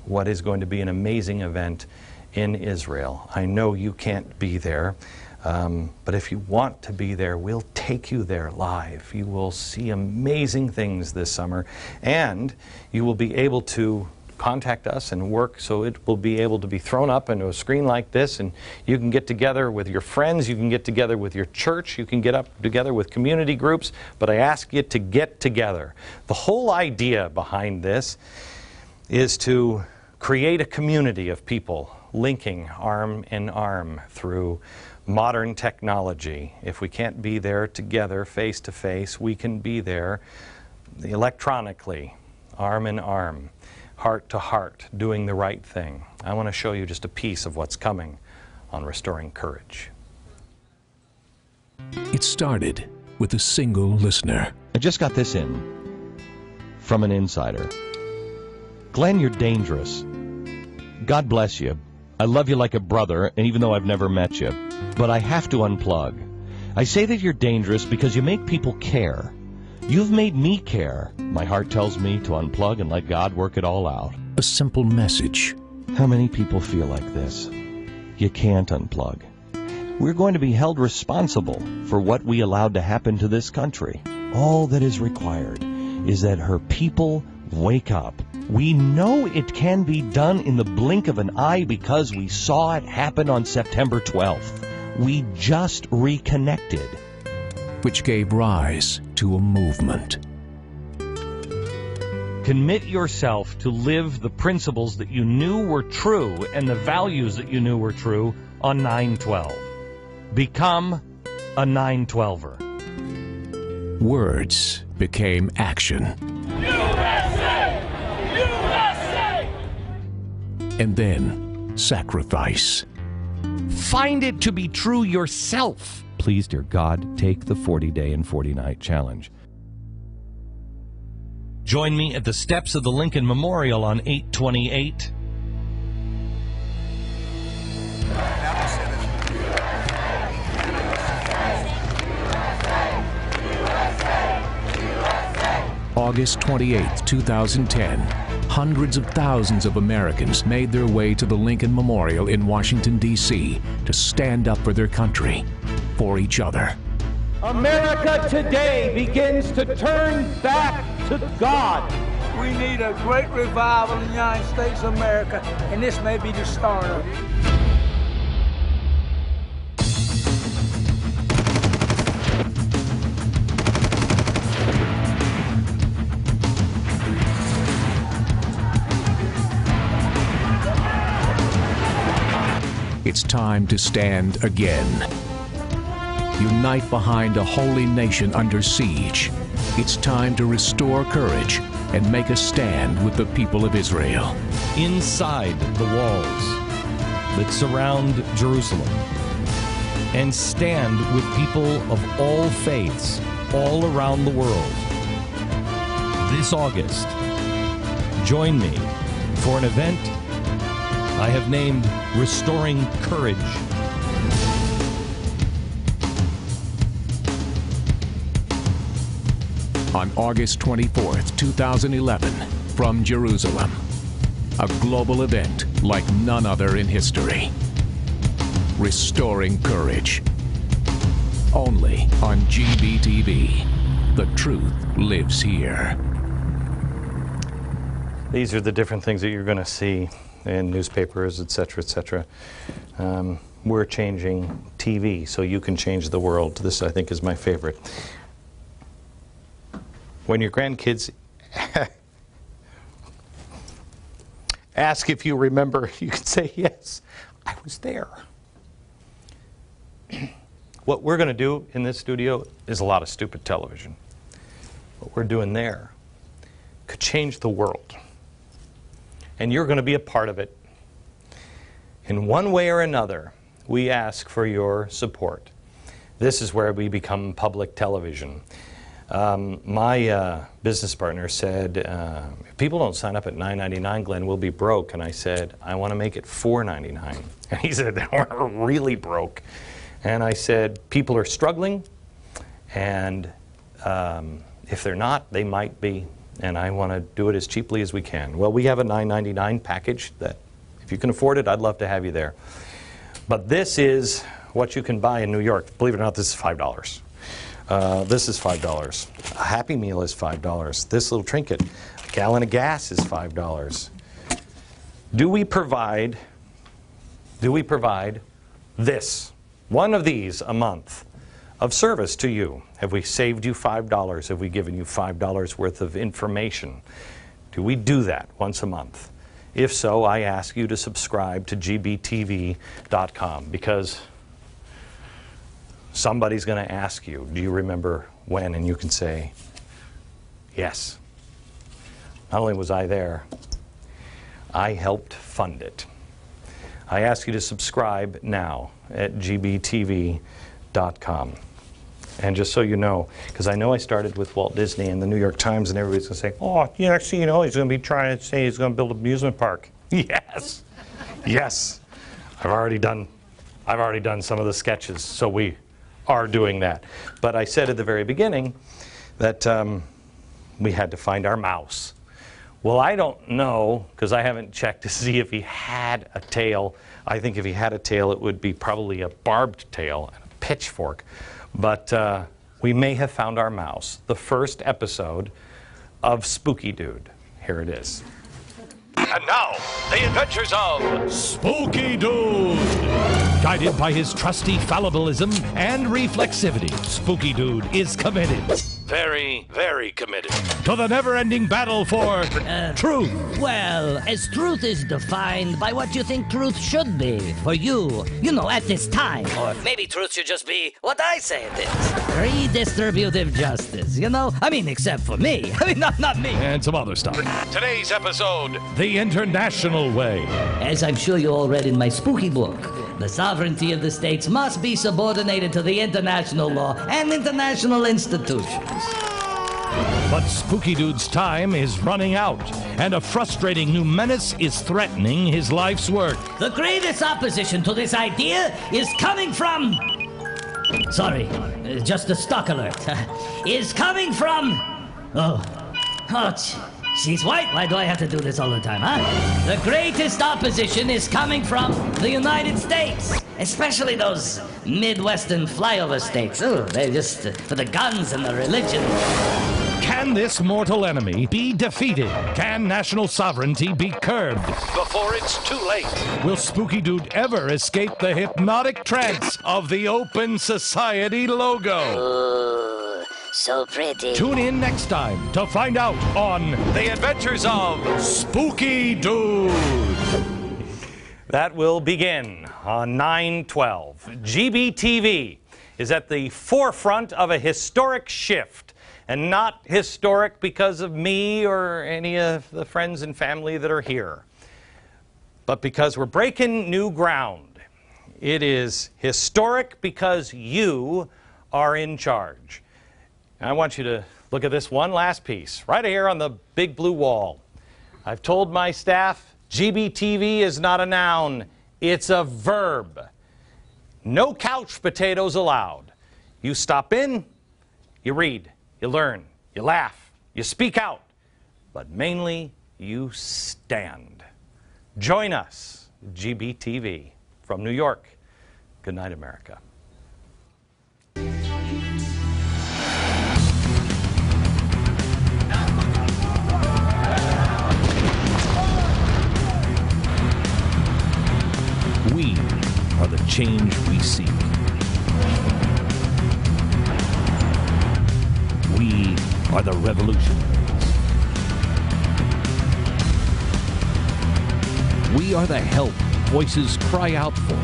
what is going to be an amazing event in Israel. I know you can't be there, but if you want to be there, we'll take you there live. You will see amazing things this summer, and you will be able to contact us and work so it will be able to be thrown up into a screen like this, and you can get together with your friends, you can get together with your church, you can get up together with community groups, but I ask you to get together. The whole idea behind this is to create a community of people linking arm in arm through modern technology. If we can't be there together face to face, we can be there electronically, arm in arm, heart to heart, doing the right thing. I want to show you just a piece of what's coming on Restoring Courage. It started with a single listener. I just got this in from an insider. Glenn, you're dangerous. God bless you. I love you like a brother, and even though I've never met you, but I have to unplug. I say that you're dangerous because you make people care. You've made me care. My heart tells me to unplug and let God work it all out. A simple message. How many people feel like this? You can't unplug. We're going to be held responsible for what we allowed to happen to this country. All that is required is that her people wake up. We know it can be done in the blink of an eye because we saw it happen on September 12th. We just reconnected. Which gave rise to a movement. Commit yourself to live the principles that you knew were true and the values that you knew were true on 9/12. Become a 9/12er. Words became action. USA! USA! And then sacrifice. Find it to be true yourself. Please, dear God, take the 40-day and 40-night challenge. Join me at the steps of the Lincoln Memorial on 8/28. August 28, 2010, hundreds of thousands of Americans made their way to the Lincoln Memorial in Washington, D.C. to stand up for their country, for each other. America today begins to turn back to God. We need a great revival in the United States of America, and this may be the start of it. It's time to stand again. Unite behind a holy nation under siege. It's time to restore courage and make a stand with the people of Israel. Inside the walls that surround Jerusalem, and stand with people of all faiths all around the world. This August, join me for an event I have named Restoring Courage. On August 24th, 2011, from Jerusalem. A global event like none other in history. Restoring Courage. Only on GBTV. The truth lives here. These are the different things that you're going to see in newspapers, etc., etc. We're changing TV so you can change the world. This, I think, is my favorite. When your grandkids ask if you remember, you can say, yes, I was there. What we're going to do in this studio is a lot of stupid television. What we're doing there could change the world. And you're going to be a part of it. In one way or another, we ask for your support. This is where we become public television. My business partner said, if people don't sign up at $9.99, Glenn, we'll be broke. And I said, I want to make it $4.99. And he said, we're really broke. And I said, people are struggling, and if they're not, they might be. And I want to do it as cheaply as we can. Well, we have a $9.99 package that, if you can afford it, I'd love to have you there. But this is what you can buy in New York. Believe it or not, this is $5. This is $5. A Happy Meal is $5. This little trinket, a gallon of gas is $5. Do we provide this, one of these a month, of service to you? Have we saved you $5? Have we given you $5 worth of information? Do we do that once a month? If so, I ask you to subscribe to GBTV.com, because somebody's going to ask you, do you remember when? And you can say, yes. Not only was I there, I helped fund it. I ask you to subscribe now at GBTV.com. And just so you know, because I know I started with Walt Disney and the New York Times, and everybody's going to say, oh, yeah, actually, you know, he's going to be trying to say he's going to build an amusement park. Yes. Yes. I've already done some of the sketches, so we are doing that. But I said at the very beginning that we had to find our mouse. Well, I don't know, because I haven't checked to see if he had a tail. I think if he had a tail, it would be probably a barbed tail and a pitchfork. But we may have found our mouse. The first episode of Spooky Dude. Here it is. And now, the adventures of Spooky Dude. Guided by his trusty fallibilism and reflexivity, Spooky Dude is committed. Very, very committed to the never-ending battle for truth. Well, as truth is defined by what you think truth should be for you, at this time. Or maybe truth should just be what I say it is. Redistributive justice, except for me. Not me. And some other stuff. Today's episode, The International Way. As I'm sure you all read in my spooky book, the sovereignty of the states must be subordinated to the international law and international institutions. But Spooky Dude's time is running out, and a frustrating new menace is threatening his life's work. The greatest opposition to this idea is coming from... Sorry, just a stock alert. Is coming from... Oh, Oh, she's white. Why do I have to do this all the time, huh? The greatest opposition is coming from the United States, especially those Midwestern flyover states. Oh, they're just for the guns and the religion. Can this mortal enemy be defeated? Can national sovereignty be curbed? Before it's too late. Will Spooky Dude ever escape the hypnotic trance of the Open Society logo? Ooh, so pretty. Tune in next time to find out on The Adventures of Spooky Dude. That will begin on 9/12. GBTV is at the forefront of a historic shift. And not historic because of me or any of the friends and family that are here, but because we're breaking new ground. It is historic because you are in charge. And I want you to look at this one last piece right here on the big blue wall. I've told my staff, GBTV is not a noun, it's a verb. No couch potatoes allowed. You stop in, you read. You learn, you laugh, you speak out, but mainly you stand. Join us, GBTV, from New York. Good night, America. We are the change we seek. We are the revolutionaries. We are the help voices cry out for.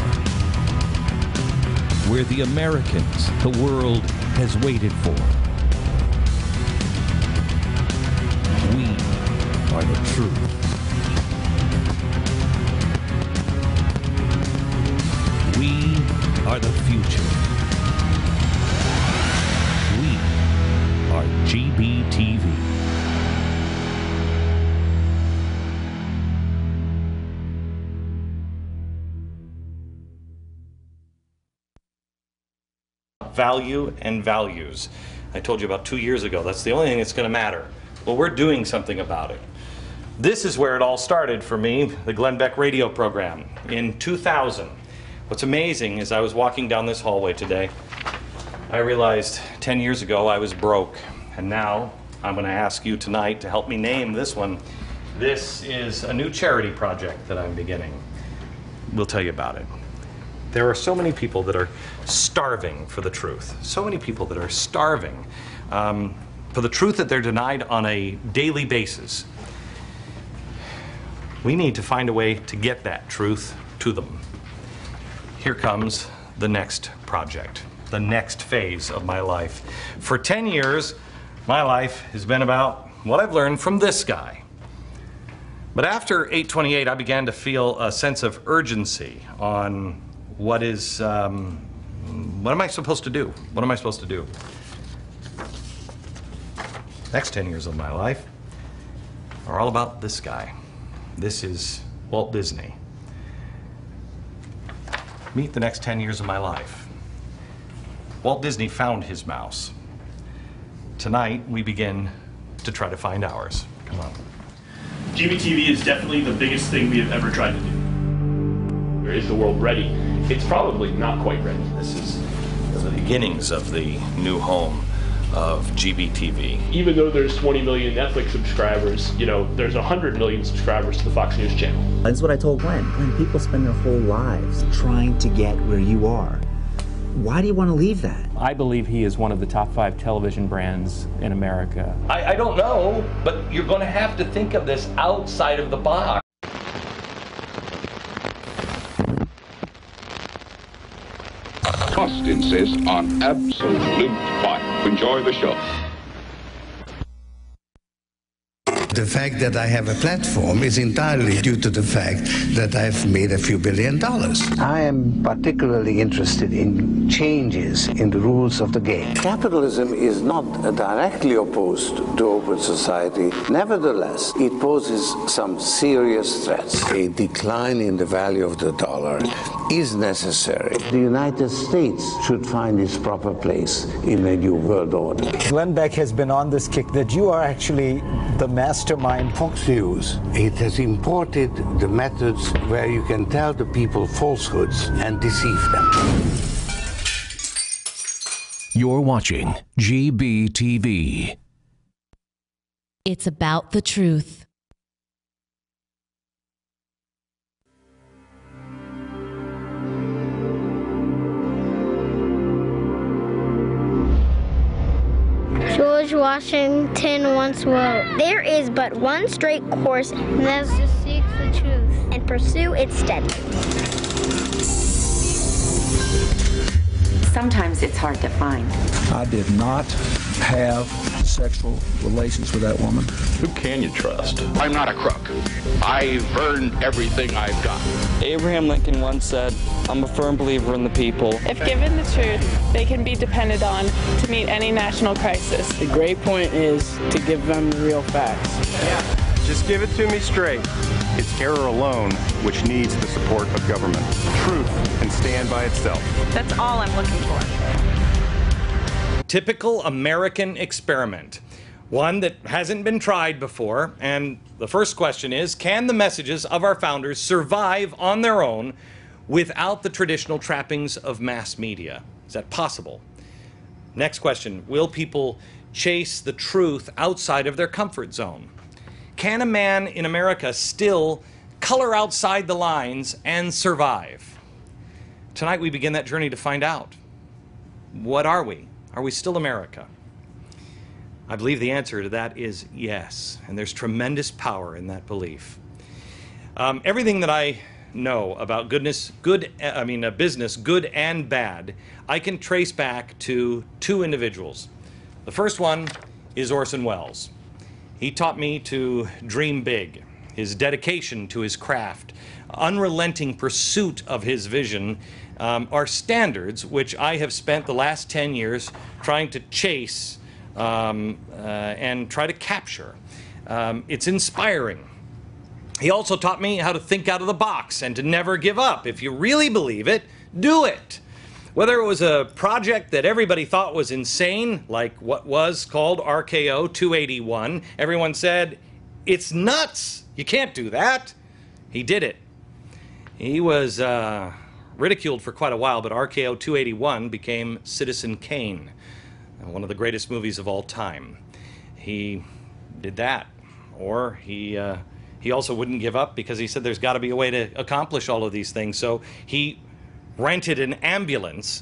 We're the Americans the world has waited for. We are the truth. We are the future. GBTV. Value and values. I told you about 2 years ago, that's the only thing that's going to matter. Well, we're doing something about it. This is where it all started for me, the Glenn Beck radio program, in 2000. What's amazing is I was walking down this hallway today. I realized 10 years ago I was broke. And now I'm going to ask you tonight to help me name this one. This is a new charity project that I'm beginning. We'll tell you about it. There are so many people that are starving for the truth. So many people that are starving for the truth that they're denied on a daily basis. We need to find a way to get that truth to them. Here comes the next project, the next phase of my life. For 10 years, my life has been about what I've learned from this guy. But after 8/28, I began to feel a sense of urgency on what am I supposed to do? What am I supposed to do? Next 10 years of my life are all about this guy. This is Walt Disney. Meet the next 10 years of my life. Walt Disney found his mouse. Tonight, we begin to try to find ours. Come on. GBTV is definitely the biggest thing we have ever tried to do. Is the world ready? It's probably not quite ready. This is the beginnings of the new home of GBTV. Even though there's 20 million Netflix subscribers, you know, there's 100 million subscribers to the Fox News channel. That's what I told Glenn. Glenn, people spend their whole lives trying to get where you are. Why do you want to leave that? I believe he is one of the top 5 television brands in America. I don't know, but you're going to have to think of this outside of the box. Must insist on absolute quiet. Enjoy the show. The fact that I have a platform is entirely due to the fact that I've made a few $1 billion. I am particularly interested in changes in the rules of the game. Capitalism is not directly opposed to open society. Nevertheless, it poses some serious threats. A decline in the value of the dollar is necessary. The United States should find its proper place in a new world order. Glenn Beck has been on this kick that you are actually the mastermind. Fox News, it has imported the methods where you can tell the people falsehoods and deceive them. You're watching GBTV. It's about the truth. George Washington once wrote, "There is but one straight course, and that is to seek the truth and pursue it steadily." Sometimes it's hard to find. I did not have sexual relations with that woman. Who can you trust? I'm not a crook. I've earned everything I've got. Abraham Lincoln once said, "I'm a firm believer in the people." If given the truth, they can be depended on to meet any national crisis. The great point is to give them the real facts. Yeah, just give it to me straight. It's error alone which needs the support of government. Truth can stand by itself. That's all I'm looking for. Typical American experiment. One that hasn't been tried before, and the first question is, can the messages of our founders survive on their own without the traditional trappings of mass media? Is that possible? Next question, will people chase the truth outside of their comfort zone? Can a man in America still color outside the lines and survive? Tonight we begin that journey to find out. What are we? Are we still America? I believe the answer to that is yes, and there's tremendous power in that belief. Everything that I know about business, good and bad, I can trace back to two individuals. The first one is Orson Welles. He taught me to dream big. His dedication to his craft, unrelenting pursuit of his vision are standards which I have spent the last 10 years trying to chase and try to capture. It's inspiring. He also taught me how to think out of the box and to never give up. If you really believe it, do it. Whether it was a project that everybody thought was insane, like what was called RKO 281, everyone said, it's nuts, you can't do that. He did it. He was ridiculed for quite a while, but RKO 281 became Citizen Kane, one of the greatest movies of all time. He did that. Or he also wouldn't give up because he said there's got to be a way to accomplish all of these things. So he rented an ambulance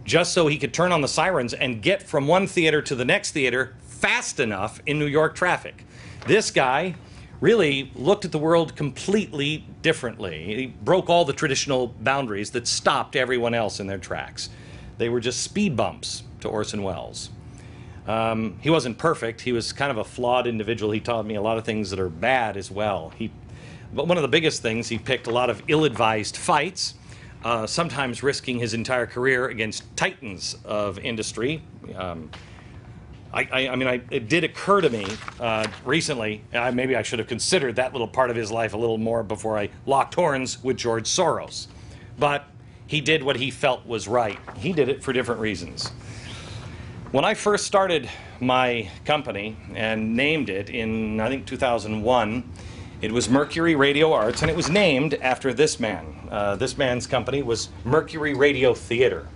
just so he could turn on the sirens and get from one theater to the next theater fast enough in New York traffic. This guy really looked at the world completely differently. He broke all the traditional boundaries that stopped everyone else in their tracks. They were just speed bumps to Orson Welles. He wasn't perfect. He was kind of a flawed individual. He taught me a lot of things that are bad as well. But one of the biggest things, he picked a lot of ill-advised fights, sometimes risking his entire career against titans of industry. It did occur to me recently, maybe I should have considered that little part of his life a little more before I locked horns with George Soros. But he did what he felt was right. He did it for different reasons. When I first started my company and named it in, I think, 2001, it was Mercury Radio Arts, and it was named after this man. This man's company was Mercury Radio Theater.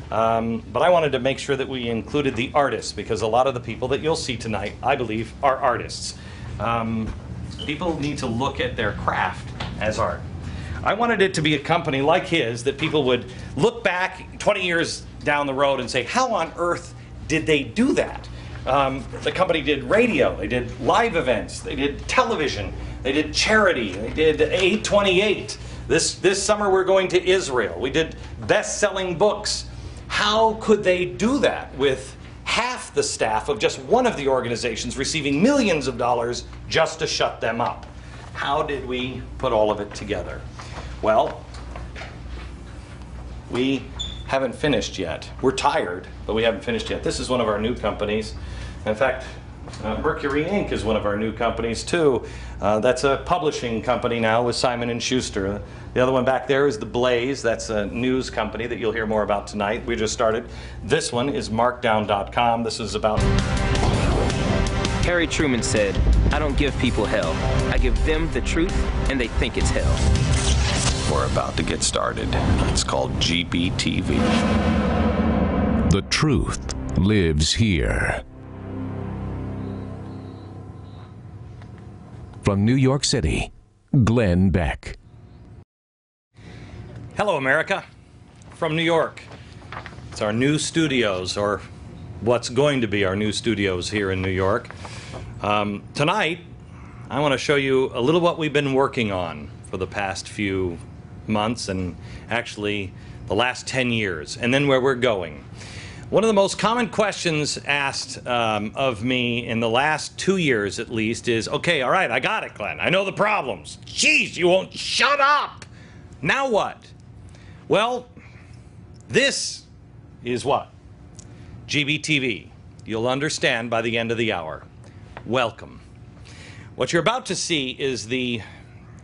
But I wanted to make sure that we included the artists, because a lot of the people that you'll see tonight, I believe, are artists. People need to look at their craft as art. I wanted it to be a company like his that people would look back 20 years down the road and say, how on earth did they do that? The company did radio, they did live events, they did television, they did charity, they did 828. This summer we're going to Israel. We did best-selling books. How could they do that with half half the staff of just one of the organizations, receiving millions of dollars just to shut them up. How did we put all of it together? Well, we haven't finished yet. We're tired, but we haven't finished yet. This is one of our new companies. In fact, Mercury Inc. is one of our new companies too. That's a publishing company now with Simon & Schuster. The other one back there is The Blaze. That's a news company that you'll hear more about tonight. We just started. This one is Markdown.com. This is about... Harry Truman said, "I don't give people hell. I give them the truth, and they think it's hell." We're about to get started. It's called GBTV. The truth lives here. From New York City, Glenn Beck. Hello, America. From New York. It's our new studios, or what's going to be our new studios here in New York. Tonight, I want to show you a little what we've been working on for the past few months, and actually the last 10 years, and then where we're going. One of the most common questions asked of me in the last 2 years at least is, okay, all right, I got it, Glenn. I know the problems. Jeez, you won't shut up. Now what? Well, this is what? GBTV. You'll understand by the end of the hour. Welcome. What you're about to see is the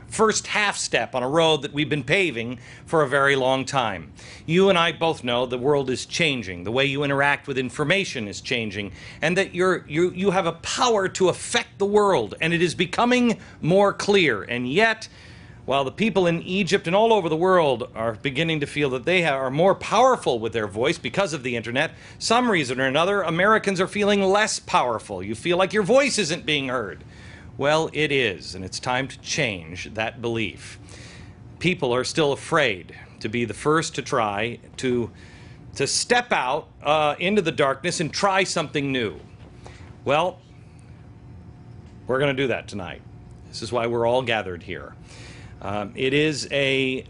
first half step on a road that we've been paving for a very long time. You and I both know the world is changing. The way you interact with information is changing, and that you have a power to affect the world, and it is becoming more clear. And yet, while the people in Egypt and all over the world are beginning to feel that they are more powerful with their voice because of the internet, some reason or another, Americans are feeling less powerful. You feel like your voice isn't being heard. Well, it is, and it's time to change that belief. People are still afraid to be the first to try to step out into the darkness and try something new. Well, we're going to do that tonight. This is why we're all gathered here. It is a